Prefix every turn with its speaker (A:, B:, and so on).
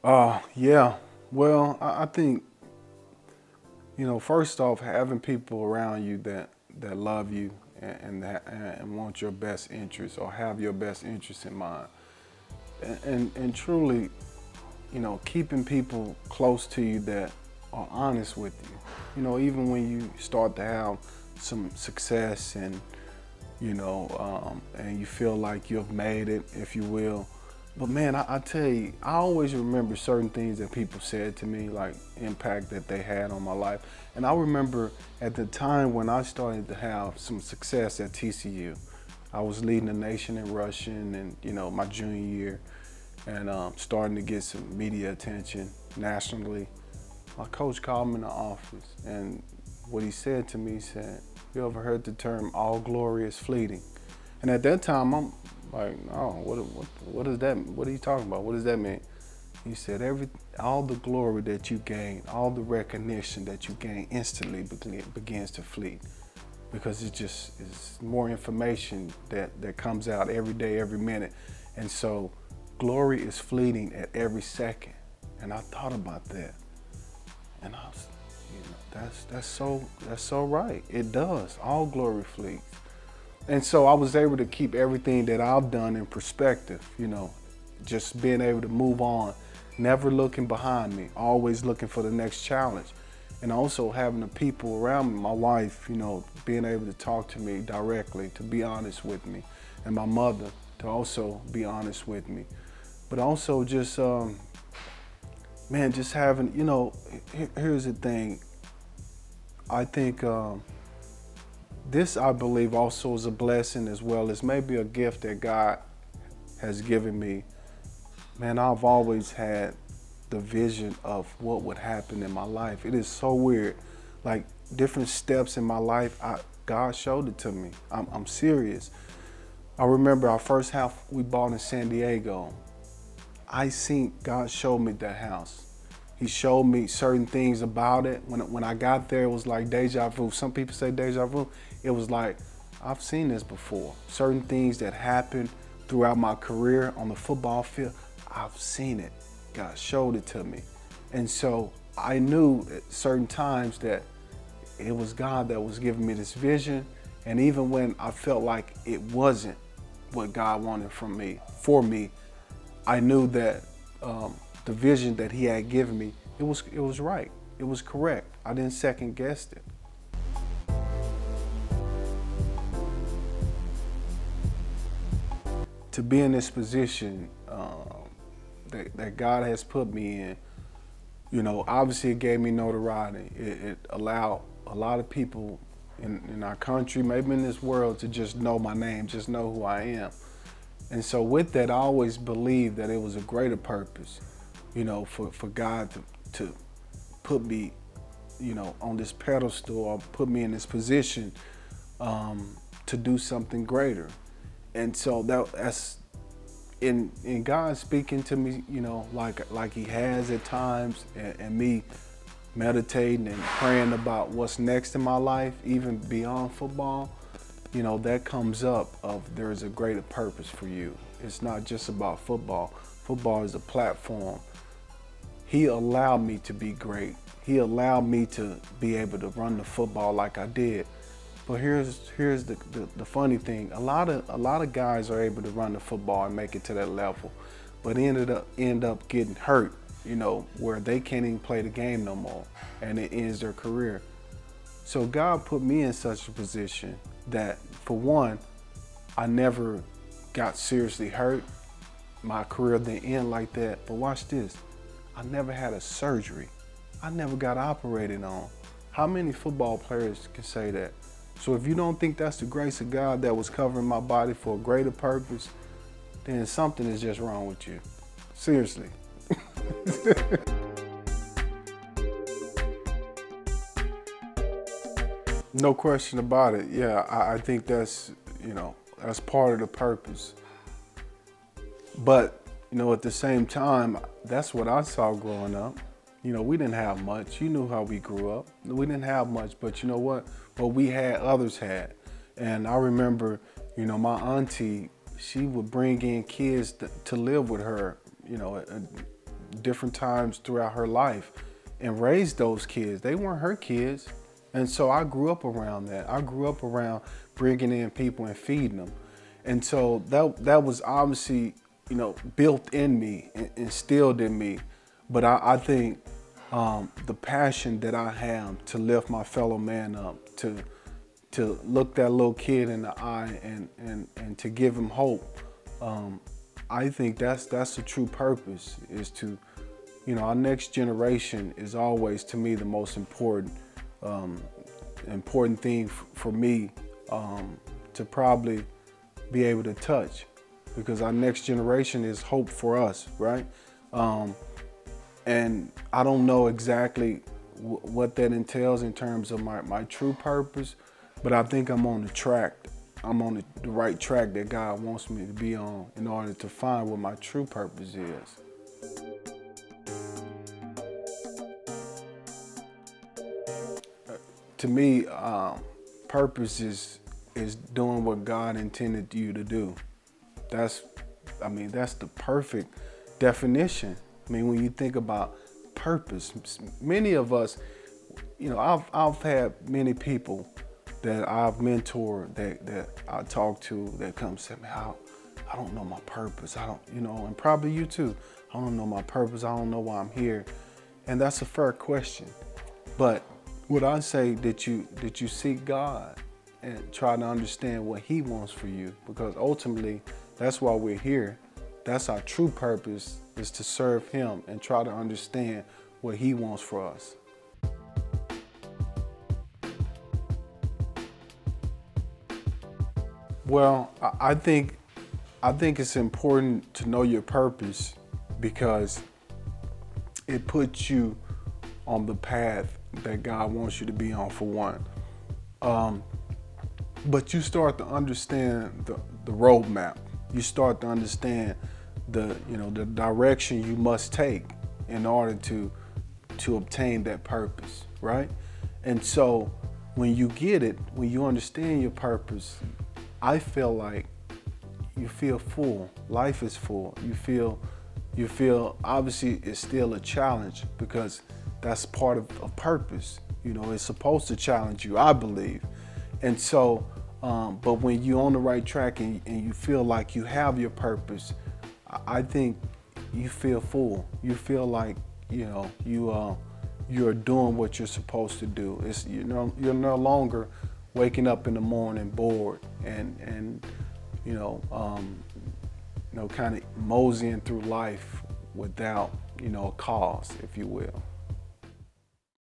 A: Yeah. Well, I think, first off, having people around you that love you and want your best interest or have your best interest in mind, and truly, keeping people close to you that are honest with you. Even when you start to have some success and you feel like you've made it, if you will. But man, I tell you, I always remember certain things that people said to me, like impact that they had on my life. And I remember at the time when I started to have some success at TCU, I was leading the nation in rushing and, my junior year and starting to get some media attention nationally. My coach called me in the office and what he said to me, he said, "You ever heard the term all glory is fleeting?" And at that time, I'm like, "Oh, what is that? What are you talking about? What does that mean?" He said, all the glory that you gain, all the recognition that you gain instantly begins to fleet because it just is more information that comes out every day, every minute. And so glory is fleeting at every second. And I thought about that. And I was, that's so right. It does. All glory fleets. And so I was able to keep everything that I've done in perspective, just being able to move on, never looking behind me, always looking for the next challenge. And also having the people around me, my wife, being able to talk to me directly, to be honest with me, and my mother to also be honest with me. But also just, just having, here's the thing. I think this, I believe, also is a blessing as well as maybe a gift that God has given me. Man, I've always had the vision of what would happen in my life. It is so weird. Like different steps in my life, God showed it to me. I'm serious. I remember our first house we bought in San Diego. God showed me that house. He showed me certain things about it. When I got there, it was like deja vu. Some people say deja vu. It was like, I've seen this before. Certain things that happened throughout my career on the football field, I've seen it. God showed it to me. And so I knew at certain times that it was God that was giving me this vision. And even when I felt like it wasn't what God wanted for me, I knew that the vision that He had given me, it was right. It was correct. I didn't second guess it. To be in this position that God has put me in, obviously it gave me notoriety. It allowed a lot of people in our country, maybe in this world, to just know my name, just know who I am. And so with that, I always believed that it was a greater purpose, for God to put me, on this pedestal or put me in this position to do something greater. And so that's in God speaking to me, like He has at times, and me meditating and praying about what's next in my life, even beyond football, that comes up of there's a greater purpose for you. It's not just about football. Football is a platform. He allowed me to be great. He allowed me to be able to run the football like I did. But here's the funny thing. A lot of guys are able to run the football and make it to that level, but end up getting hurt, where they can't even play the game no more, and it ends their career. So God put me in such a position that, for one, I never got seriously hurt. My career didn't end like that. But watch this. I never had a surgery. I never got operated on. How many football players can say that? So if you don't think that's the grace of God that was covering my body for a greater purpose, then something is just wrong with you. Seriously. No question about it. Yeah, I think that's, that's part of the purpose. But, at the same time, that's what I saw growing up. We didn't have much. You knew how we grew up. We didn't have much, but you know what? What we had, others had. And I remember, my auntie, she would bring in kids to live with her, different times throughout her life and raised those kids. They weren't her kids. And so I grew up around that. I grew up around bringing in people and feeding them. And so that was obviously, built in me, instilled in me. But I think the passion that I have to lift my fellow man up, to look that little kid in the eye and to give him hope, I think that's the true purpose, is to, our next generation is always, to me, the most important thing for me to probably be able to touch, because our next generation is hope for us, right? And I don't know exactly what that entails in terms of my true purpose, but I think I'm on the track. I'm on the right track that God wants me to be on in order to find what my true purpose is. To me, purpose is doing what God intended you to do. That's the perfect definition. When you think about purpose, many of us, I've had many people that I've mentored, that I talk to, that come say, man, I don't know my purpose. I don't, and probably you too. I don't know my purpose. I don't know why I'm here. And that's a fair question. But would I say that you seek God and try to understand what He wants for you? Because ultimately, that's why we're here. That's our true purpose, is to serve Him and try to understand what He wants for us. Well, I think it's important to know your purpose, because it puts you on the path that God wants you to be on, for one. But you start to understand the roadmap. You start to understand the direction you must take in order to obtain that purpose, right? And so when you get it, when you understand your purpose, I feel like you feel full. Life is full. You feel obviously it's still a challenge, because that's part of a purpose. It's supposed to challenge you, I believe. And so, but when you're on the right track and you feel like you have your purpose, I think you feel full. You feel like, you're doing what you're supposed to do. You're no longer waking up in the morning bored and kind of moseying through life without, a cause, if you will.